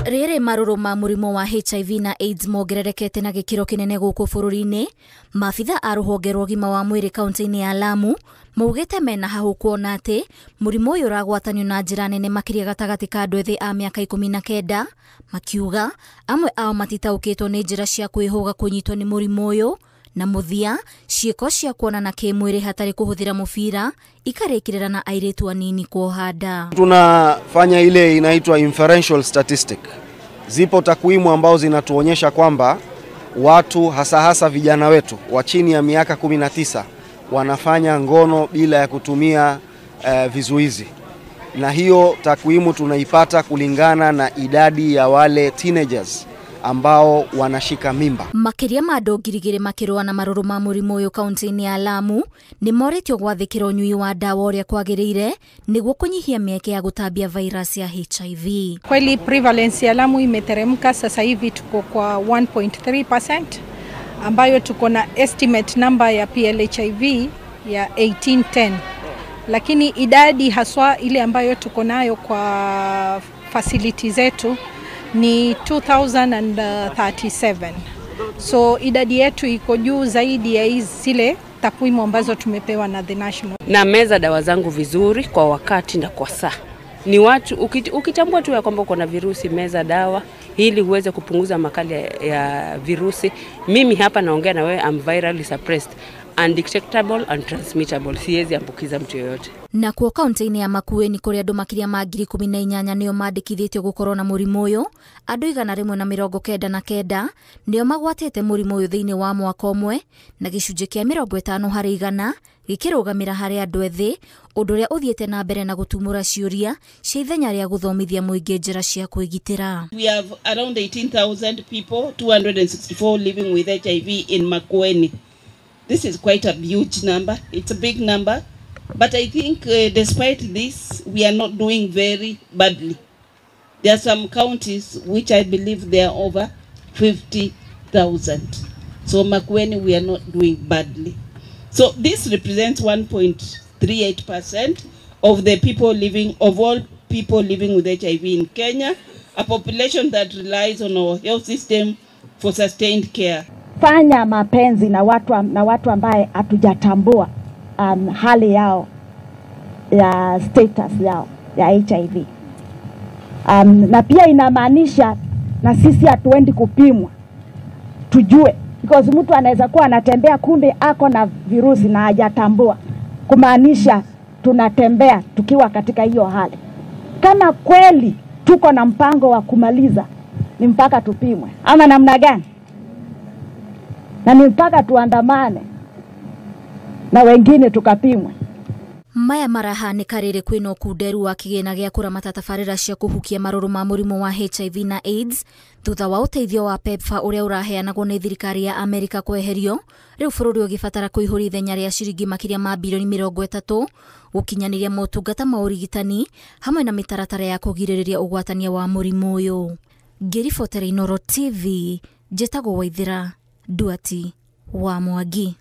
Rere maruru ma murimo wa HIV na AIDS mongererekete na gikiro kinene guku bururi-ini. Maabitha a ruhonge rwa ũgima wa mwĩrĩ kaunti-inĩ ya Lamu maugite mena hahu kuona ati murimo uyu uragwatanio na njira nene makiria gatagati ka andu ethĩ a miaka 19, makiuga amwe ao matitaukitwo ni njira cia kwihuga kunyitwo ni murimo uyu na muthia ciiko cia kuonana kimwiri hatari kuhuthira mubira ikarikirira na airitu anini kuohanda. Tunafanya ile inaitwa inferential statistic. Zipo takwimu ambao zinatuonyesha kwamba watu hasa vijana wetu wa chini ya miaka 19 wanafanya ngono bila ya kutumia vizuizi. Na hiyo takwimu tunaipata kulingana na idadi ya wale teenagers ambao wanashika mimba. Makiria ma andu ngirigiri makirwa na maruru ma murimo uyu kaunti-ini ya Lamu ni moritio gwathikira unyui wa dawa uria kwagirire niguo kunyihia mieke ya gutambia virus ya HIV. Kweli prevalence ya Lamu imeteremka, sasa hivi tuko kwa 1.3%, ambayo tuko na estimate number ya PLHIV ya 1810. Lakini idadi haswa ile ambayo tuko nayo kwa facility zetu ni 2037. So idadi yetu iko juu zaidi ya zile takwimu ambazo tumepewa na the national. Na meza dawa zangu vizuri kwa wakati na kwa saa. Ni watu ukitambua tu ya kwamba uko na virusi, meza dawa ili uweze kupunguza makali ya virusi. Mimi hapa naongea na wewe, I'm virally suppressed, undetectable and transmittable, siwezi ambukiza mtu yoyote. Na kwa kaunti-ini ya Makueni kuria andu makiria ma 18,000 nio mandikithitio gukorwo na murimo uyu, andu 199 nio magwatite murimo uyu thiini wa mwaka umwe, na gicunji kia 50% gikirugamira hari andu ethi, undu uria uthiete na mbere na gutumura ciuria cia ithenya ria guthomithia muingi njira cia kwigitira. We have around 18,000 people, 264 living with HIV in Makueni. This is quite a huge number. It's a big number. But I think despite this, we are not doing very badly. There are some counties which I believe they are over 50,000. So Makueni, we are not doing badly. So this represents 1.38% of the people living, of all people living with HIV in Kenya, a population that relies on our health system for sustained care. Fanya mapenzi na watu ambaye hatujatambua hali yao ya status yao ya HIV. Na pia inamaanisha na sisi hatuendi kupimwa tujue, because mtu anaweza kuwa anatembea kumbe ako na virusi na hajatambua, kumaanisha tunatembea tukiwa katika hiyo hali. Kama kweli tuko na mpango wa kumaliza, ni mpaka tupimwe ama namna gani? Na ni mpaka tuandamane na wengine tukapimwe. Maya maraha ni karire kwino kuderu wa kigena gya kuramata tafarira cia kuhukia maruru ma murimo wa HIV na AIDS thutha wa uteithio wa PEPFAR uria uraheanagwo ni thirikari ya Amerika kweherio, riu bururi ugibatara kuihuri ithenya ria ciringi makiria ma bilioni 30 gukinyaniria motungata ma urigitani hamwe na mitaratara ya kugiririria ugwatania wa murimo uyu. Ngiribotera Inooro TV, njitagwo Waithira Duati wa Mwangi.